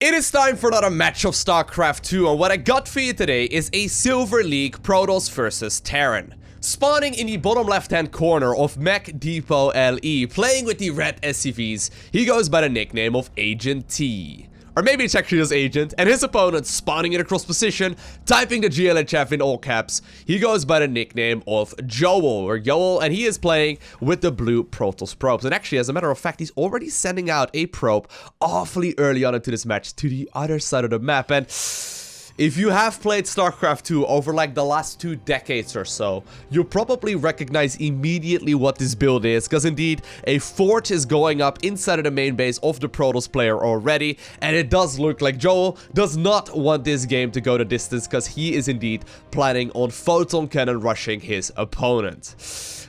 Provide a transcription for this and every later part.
It is time for another match of StarCraft 2, and what I got for you today is a Silver League Protoss versus Terran. Spawning in the bottom left hand corner of Mech Depot LE, playing with the red SCVs, he goes by the nickname of Agent T. Or maybe it's actually just Agent, and his opponent spawning in a cross position, typing the GLHF in all caps, he goes by the nickname of Joel, and he is playing with the blue Protoss probes. And actually, as a matter of fact, he's already sending out a probe awfully early on into this match to the other side of the map, and if you have played StarCraft 2 over like the last 2 decades or so, you'll probably recognize immediately what this build is, because indeed, a fort is going up inside of the main base of the Protoss player already, and it does look like Joel does not want this game to go the distance, because he is indeed planning on Photon Cannon rushing his opponent.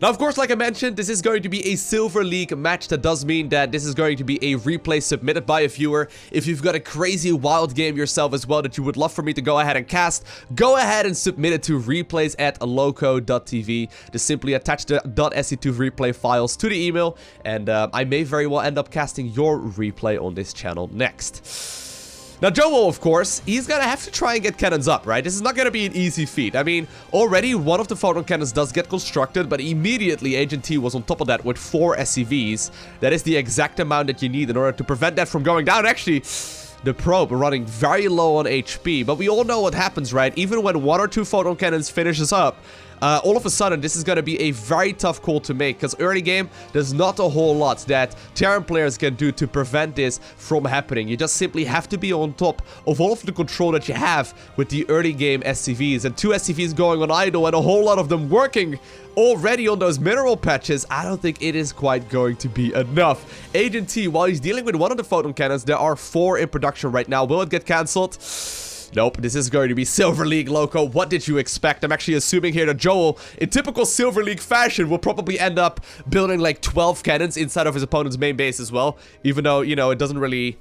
Now, of course, like I mentioned, this is going to be a Silver League match. That does mean that this is going to be a replay submitted by a viewer. If you've got a crazy wild game yourself as well that you would love for me to go ahead and cast, go ahead and submit it to replays at LowkoTV. Just simply attach the .se2 replay files to the email, and I may very well end up casting your replay on this channel next. Now, Joel, of course, he's gonna have to try and get cannons up, right? This is not gonna be an easy feat. I mean, already one of the photon cannons does get constructed, but immediately Agent T was on top of that with 4 SCVs. That is the exact amount that you need in order to prevent that from going down. Actually, the probe running very low on HP, but we all know what happens, right? Even when 1 or 2 photon cannons finishes up, all of a sudden, this is going to be a very tough call to make, because early game, there's not a whole lot that Terran players can do to prevent this from happening. You just simply have to be on top of all of the control that you have with the early game SCVs, and 2 SCVs going on idle and a whole lot of them working already on those mineral patches. I don't think it is quite going to be enough. Agent T, while he's dealing with one of the photon cannons, there are 4 in production right now. Will it get cancelled? Nope, this is going to be Silver League, Loco. What did you expect? I'm actually assuming here that Joel, in typical Silver League fashion, will probably end up building like 12 cannons inside of his opponent's main base as well. Even though, you know, it doesn't really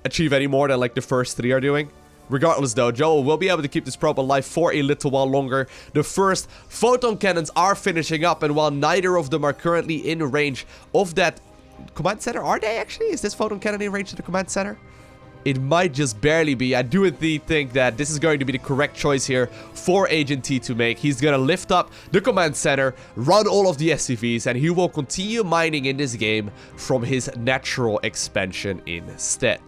achieve any more than like the first 3 are doing. Regardless though, Joel will be able to keep this probe alive for a little while longer. The first photon cannons are finishing up, and while neither of them are currently in range of that command center, are they actually? Is this photon cannon in range of the command center? It might just barely be. I do indeed think that this is going to be the correct choice here for Agent T to make. He's going to lift up the command center, run all of the SCVs, and he will continue mining in this game from his natural expansion instead.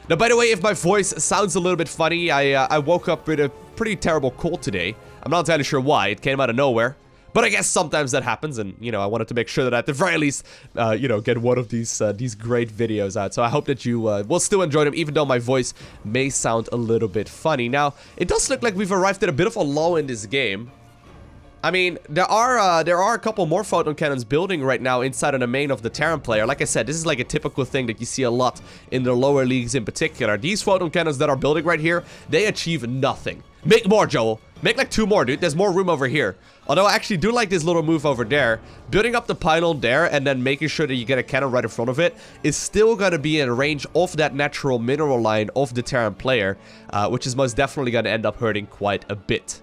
Now, by the way, if my voice sounds a little bit funny, I woke up with a pretty terrible cold today. I'm not entirely sure why. It came out of nowhere. But I guess sometimes that happens, and, you know, I wanted to make sure that at the very least, you know, get one of these great videos out. So I hope that you will still enjoy them, even though my voice may sound a little bit funny. Now, it does look like we've arrived at a bit of a lull in this game. I mean, there are a couple more photon cannons building right now inside of the main of the Terran player. Like I said, this is like a typical thing that you see a lot in the lower leagues in particular. These photon cannons that are building right here, they achieve nothing. Make more, Joel. Make like 2 more, dude. There's more room over here. Although I actually do like this little move over there. Building up the pylon there and then making sure that you get a cannon right in front of it is still going to be in range of that natural mineral line of the Terran player, which is most definitely going to end up hurting quite a bit.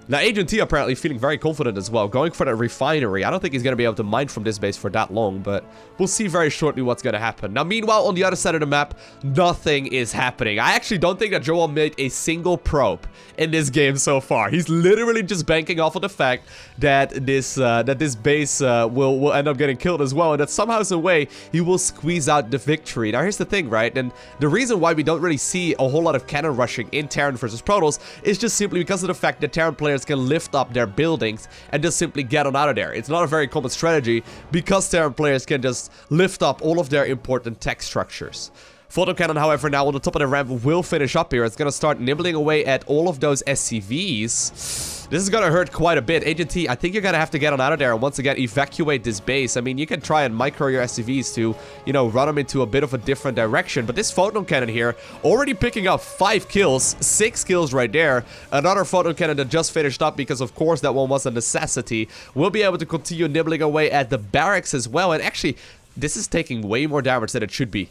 Now, Agent T apparently feeling very confident as well, going for that refinery. I don't think he's going to be able to mine from this base for that long, but we'll see very shortly what's going to happen. Now, meanwhile, on the other side of the map, nothing is happening. I actually don't think that Joel made a single probe in this game so far. He's literally just banking off of the fact that this base will end up getting killed as well, and that somehow, some way, he will squeeze out the victory. Now, here's the thing, right? And the reason why we don't really see a whole lot of cannon rushing in Terran versus Protoss is just simply because of the fact that Terran players can lift up their buildings and just simply get on out of there. It's not a very common strategy because Terran players can just lift up all of their important tech structures. Photon Cannon, however, now on the top of the ramp will finish up here. It's going to start nibbling away at all of those SCVs. This is going to hurt quite a bit. Agent T, I think you're going to have to get on out of there and once again evacuate this base. I mean, you can try and micro your SCVs to, you know, run them into a bit of a different direction. But this Photon Cannon here, already picking up 5 kills, 6 kills right there. Another Photon Cannon that just finished up because, of course, that one was a necessity. We'll be able to continue nibbling away at the barracks as well. And actually, this is taking way more damage than it should be.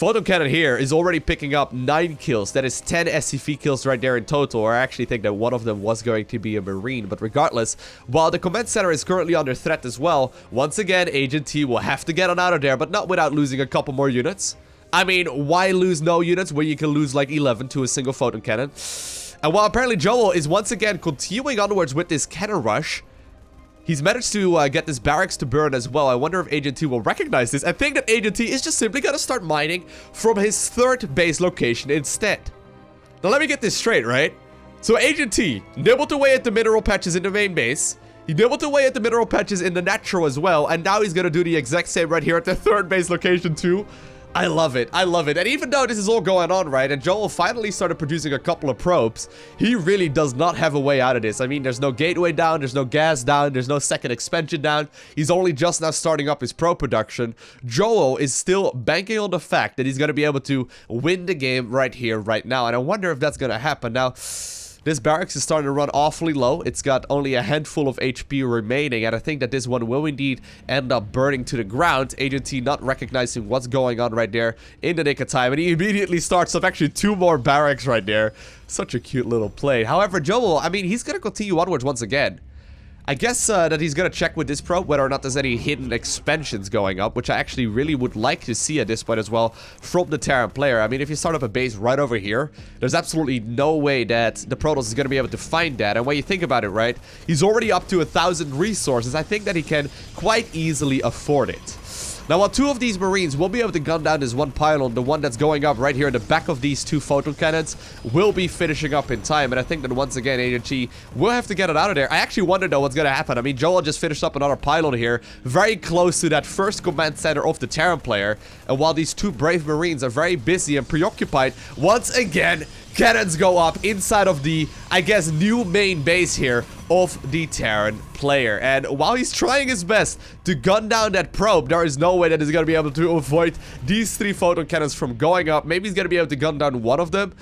Photon Cannon here is already picking up 9 kills. That is 10 SCV kills right there in total. I actually think that one of them was going to be a Marine. But regardless, while the command center is currently under threat as well, once again, Agent T will have to get on out of there, but not without losing a couple more units. I mean, why lose no units when you can lose like 11 to a single photon cannon? And while apparently Joel is once again continuing onwards with this cannon rush, he's managed to get this barracks to burn as well. I wonder if Agent T will recognize this. I think that Agent T is just simply going to start mining from his third base location instead. Now let me get this straight, right? So Agent T nibbled away at the mineral patches in the main base. He nibbled away at the mineral patches in the natural as well. And now he's going to do the exact same right here at the third base location too. I love it. I love it. And even though this is all going on, right, and Joel finally started producing a couple of probes, he really does not have a way out of this. I mean, there's no gateway down, there's no gas down, there's no second expansion down. He's only just now starting up his probe production. Joel is still banking on the fact that he's going to be able to win the game right here, right now. And I wonder if that's going to happen. Now, this barracks is starting to run awfully low. It's got only a handful of HP remaining, and I think that this one will indeed end up burning to the ground. Agent T not recognizing what's going on right there in the nick of time, and he immediately starts up actually 2 more barracks right there. Such a cute little play. However, Joel, I mean, he's going to continue onwards once again. I guess that he's going to check with this probe whether or not there's any hidden expansions going up, which I actually really would like to see at this point as well from the Terran player. I mean, if you start up a base right over here, there's absolutely no way that the Protoss is going to be able to find that. And when you think about it, right, he's already up to 1,000 resources. I think that he can quite easily afford it. Now, while 2 of these Marines will be able to gun down this one pylon, the one that's going up right here in the back of these 2 photon cannons will be finishing up in time. And I think that once again, Agent T will have to get it out of there. I actually wonder, though, what's going to happen. I mean, Joel just finished up another pylon here, very close to that first command center of the Terran player. And while these 2 brave Marines are very busy and preoccupied, once again, cannons go up inside of the, I guess, new main base here of the Terran player. And while he's trying his best to gun down that probe, there is no way that he's going to be able to avoid these 3 photon cannons from going up. Maybe he's going to be able to gun down one of them,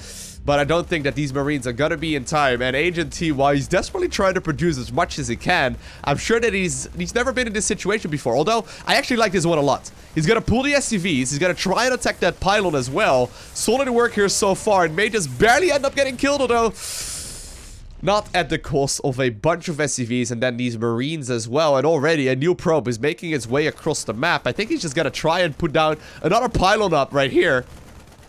but I don't think that these Marines are going to be in time. And Agent T, while he's desperately trying to produce as much as he can, I'm sure that he's never been in this situation before. Although, I actually like this one a lot. He's going to pull the SCVs. He's going to try and attack that pylon as well. Solid work here so far. And may just barely end up getting killed, although not at the cost of a bunch of SCVs and then these Marines as well. And already a new probe is making its way across the map. I think he's just going to try and put down another pylon up right here.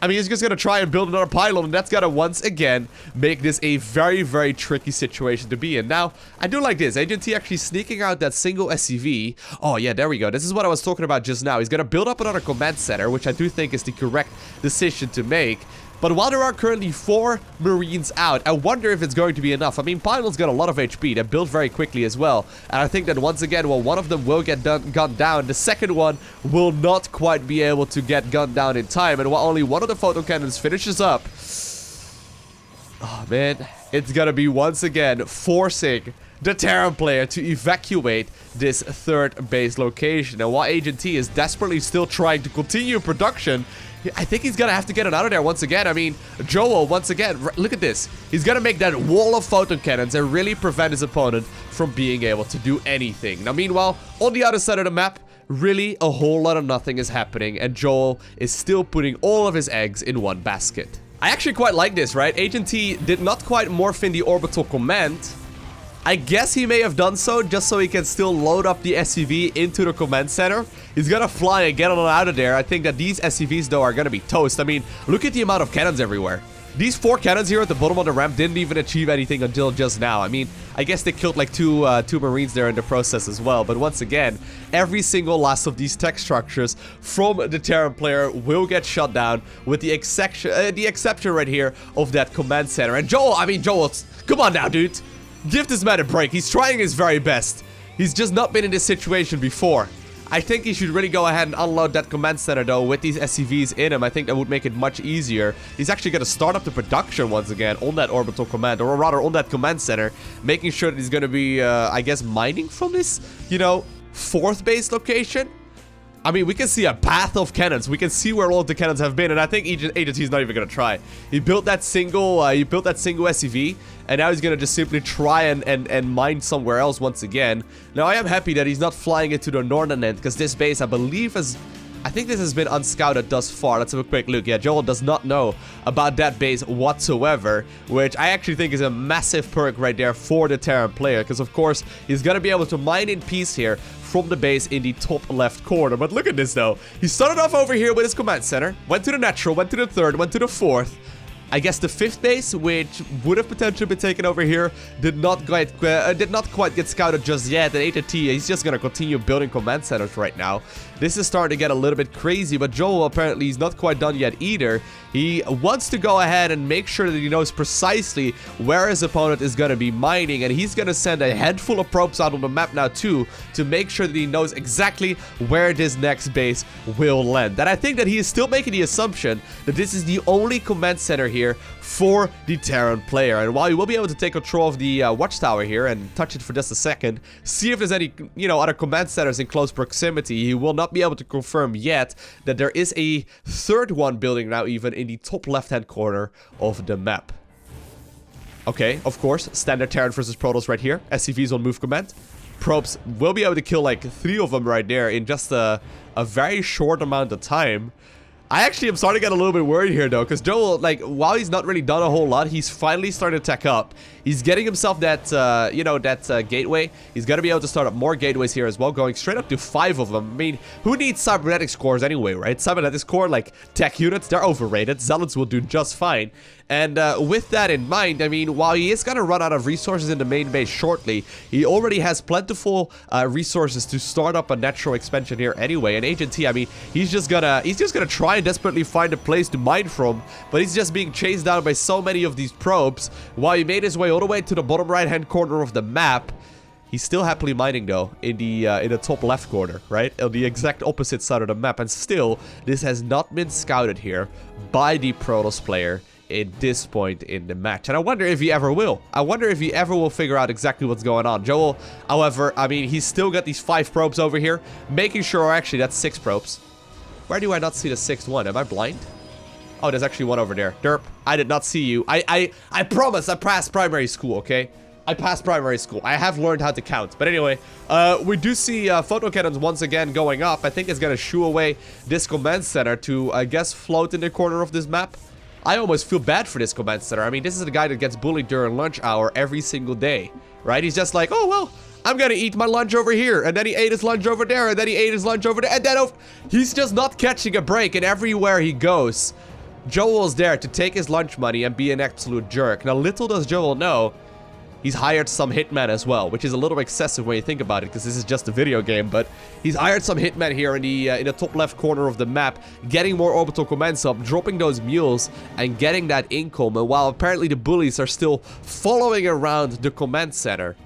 I mean, he's just going to try and build another pylon, and that's going to once again make this a very, very tricky situation to be in. Now, I do like this. Agent T actually sneaking out that single SCV. Oh, yeah, there we go. This is what I was talking about just now. He's going to build up another command center, which I do think is the correct decision to make. But while there are currently 4 Marines out, I wonder if it's going to be enough. I mean, Pylon's got a lot of HP. They build very quickly as well. And I think that once again, well, one of them will get gunned down. The second one will not quite be able to get gunned down in time. And while only one of the photon cannons finishes up, oh, man, it's going to be once again forcing the Terran player to evacuate this third base location. And while Agent T is desperately still trying to continue production, I think he's gonna have to get it out of there once again. I mean, Joel, once again, look at this. He's gonna make that wall of photon cannons and really prevent his opponent from being able to do anything. Now, meanwhile, on the other side of the map, really a whole lot of nothing is happening, and Joel is still putting all of his eggs in one basket. I actually quite like this, right? Agent T did not quite morph in the orbital command. I guess he may have done so just so he can still load up the SCV into the command center. He's gonna fly and get on out of there. I think that these SCVs, though, are gonna be toast. I mean, look at the amount of cannons everywhere. These 4 cannons here at the bottom of the ramp didn't even achieve anything until just now. I mean, I guess they killed like two Marines there in the process as well. But once again, every single last of these tech structures from the Terran player will get shut down, with the exception right here of that command center. And Joel, I mean, Joel, come on now, dude. Give this man a break. He's trying his very best. He's just not been in this situation before. I think he should really go ahead and unload that command center, though, with these SCVs in him. I think that would make it much easier. He's actually going to start up the production once again on that orbital command, or rather on that command center, making sure that he's going to be, I guess, mining from this, you know, 4th base location. I mean, we can see a path of cannons. We can see where all of the cannons have been, and I think Agent T is not even gonna try. He built that single SCV, and now he's gonna just simply try and mine somewhere else once again. Now, I am happy that he's not flying it to the northern end, because this base, I believe, has I think this has been unscouted thus far. Let's have a quick look. Yeah, Joel does not know about that base whatsoever, which I actually think is a massive perk right there for the Terran player, because of course he's gonna be able to mine in peace here from the base in the top left corner. But look at this though. He started off over here with his command center, went to the natural, went to the third, went to the fourth. I guess the fifth base, which would have potentially been taken over here, did not quite get scouted just yet. And AT, he's just going to continue building command centers right now. This is starting to get a little bit crazy, but Joel apparently is not quite done yet either. He wants to go ahead and make sure that he knows precisely where his opponent is going to be mining, and he's going to send a handful of probes out on the map now too, to make sure that he knows exactly where this next base will land. And I think that he is still making the assumption that this is the only command center here for the Terran player. And while you will be able to take control of the watchtower here and touch it for just a second, see if there's any, other command centers in close proximity, he will not be able to confirm yet that there is a third one building now even in the top left-hand corner of the map. Okay, of course, standard Terran versus Protoss right here. SCVs on move command. Probes will be able to kill like 3 of them right there in just a very short amount of time. I actually am starting to get a little bit worried here though, because Joel, like, while he's not really done a whole lot, he's finally started to tech up. He's getting himself that, gateway. He's going to be able to start up more gateways here as well, going straight up to 5 of them. I mean, who needs cybernetics cores anyway, right? Cybernetics core, like, tech units, they're overrated. Zealots will do just fine. And with that in mind, I mean, while he is going to run out of resources in the main base shortly, he already has plentiful resources to start up a natural expansion here anyway. And Agent T, I mean, he's just gonna try and desperately find a place to mine from, but he's just being chased down by so many of these probes. While he made his way all the way to the bottom right-hand corner of the map, he's still happily mining though in the top left corner, right? On the exact opposite side of the map. And still, this has not been scouted here by the Protoss player at this point in the match. And I wonder if he ever will. I wonder if he ever will figure out exactly what's going on. Joel, however, I mean, he's still got these 5 probes over here, making sure, actually, that's 6 probes. Where do I not see the 6th one? Am I blind? Oh, there's actually one over there. Derp, I did not see you. I promise I passed primary school, okay? I passed primary school. I have learned how to count. But anyway, we do see photon cannons once again going up. I think it's going to shoo away this command center to, I guess, float in the corner of this map. I almost feel bad for this command center. I mean, this is the guy that gets bullied during lunch hour every single day, right? He's just like, oh, well, I'm gonna eat my lunch over here, and then he ate his lunch over there, and then he ate his lunch over there, and then he's just not catching a break, and everywhere he goes, Joel's there to take his lunch money and be an absolute jerk. Now, little does Joel know, he's hired some hitmen as well, which is a little excessive when you think about it, because this is just a video game, but he's hired some hitmen here in the top left corner of the map, getting more orbital commands up, dropping those mules, and getting that income. And while apparently the bullies are still following around the command center,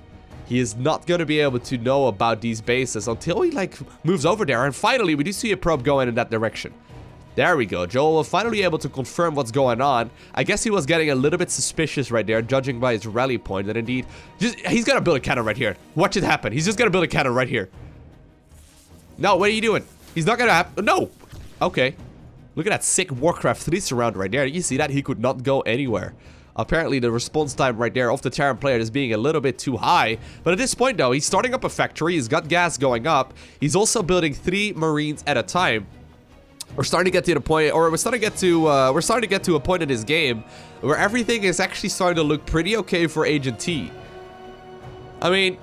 he is not going to be able to know about these bases until he, like, moves over there. And finally, we do see a probe going in that direction. There we go. Joel was finally able to confirm what's going on. I guess he was getting a little bit suspicious right there, judging by his rally point. And indeed, he's going to build a cannon right here. Watch it happen. He's just going to build a cannon right here. No, what are you doing? He's not going to happen. No. Okay. Look at that sick Warcraft 3 surround right there. You see that? He could not go anywhere. Apparently, the response time right there of the Terran player is being a little bit too high. But at this point, though, he's starting up a factory. He's got gas going up. He's also building 3 Marines at a time. We're starting to get to the point, or we're starting to get to a point in this game where everything is actually starting to look pretty okay for Agent T. I mean,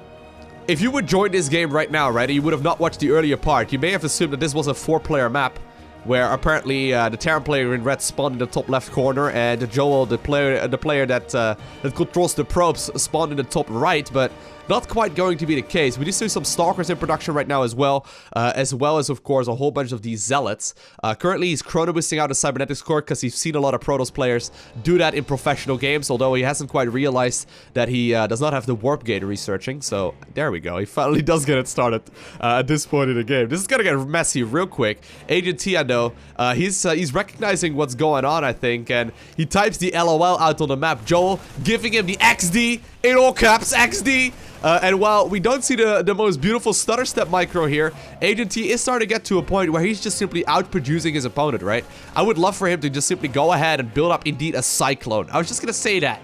if you would join this game right now, right, you would have not watched the earlier part. You may have assumed that this was a 4-player map, where apparently the Terran player in red spawned in the top left corner, and Joel, the player that controls the probes, spawned in the top right, but not quite going to be the case. We do see some Stalkers in production right now as well as, of course, a whole bunch of these Zealots. Currently, he's chrono boosting out a cybernetics core because he's seen a lot of Protoss players do that in professional games, although he hasn't quite realized that he does not have the warp gate researching. So, there we go. He finally does get it started at this point in the game. This is going to get messy real quick. Agent T, I know, he's recognizing what's going on, I think, and he types the LOL out on the map. Joel giving him the XD, in all caps, XD. And while we don't see the most beautiful stutter step micro here, Agent T is starting to get to a point where he's just simply outproducing his opponent, right? I would love for him to just simply go ahead and build up indeed a Cyclone. I was just gonna say that.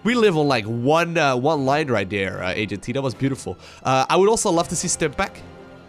We live on like one line right there, Agent T. That was beautiful. I would also love to see Stimpback.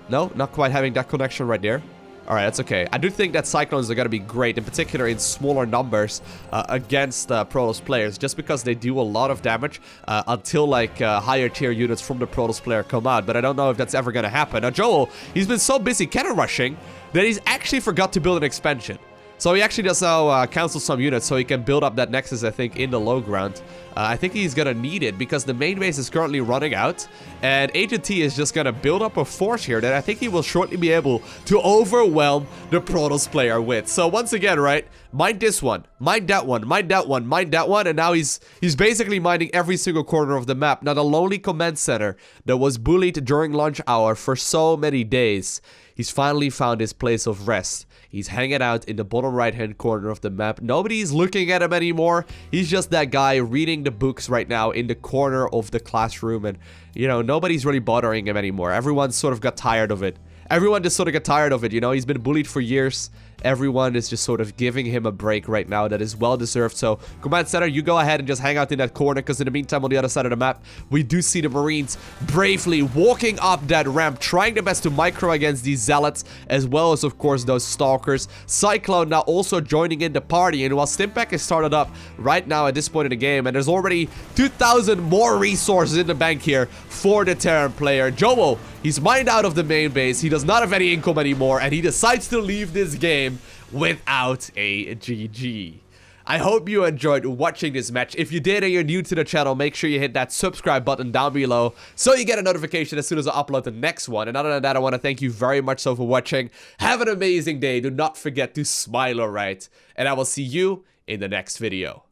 No, not quite having that connection right there. Alright, that's okay. I do think that Cyclones are going to be great, in particular in smaller numbers against Protoss players, just because they do a lot of damage until, like, higher tier units from the Protoss player come out. But I don't know if that's ever going to happen. Now, Joel, he's been so busy cannon rushing that he's actually forgot to build an expansion. So he actually does now cancel some units so he can build up that Nexus, I think, in the low ground. I think he's gonna need it because the main base is currently running out. And Agent T is just gonna build up a force here that I think he will shortly be able to overwhelm the Protoss player with. So once again, right, mind this one, mind that one, mind that one, mind that one. And now he's basically minding every single corner of the map. Now the lonely command center that was bullied during lunch hour for so many days, he's finally found his place of rest. He's hanging out in the bottom right-hand corner of the map. Nobody's looking at him anymore. He's just that guy reading the books right now in the corner of the classroom. And, you know, nobody's really bothering him anymore. Everyone sort of got tired of it. Everyone just sort of got tired of it, you know? He's been bullied for years. Everyone is just sort of giving him a break right now that is well-deserved. So, Command Center, you go ahead and just hang out in that corner, because in the meantime, on the other side of the map, we do see the Marines bravely walking up that ramp, trying their best to micro against these Zealots, as well as, of course, those Stalkers. Cyclone now also joining in the party, and while Stimpack is started up right now at this point in the game, and there's already 2,000 more resources in the bank here for the Terran player. Joel, he's mined out of the main base, he does not have any income anymore, and he decides to leave this game without a GG. I hope you enjoyed watching this match. If you did and you're new to the channel, make sure you hit that subscribe button down below so you get a notification as soon as I upload the next one. And other than that, I want to thank you very much so for watching. Have an amazing day. Do not forget to smile, alright? And I will see you in the next video.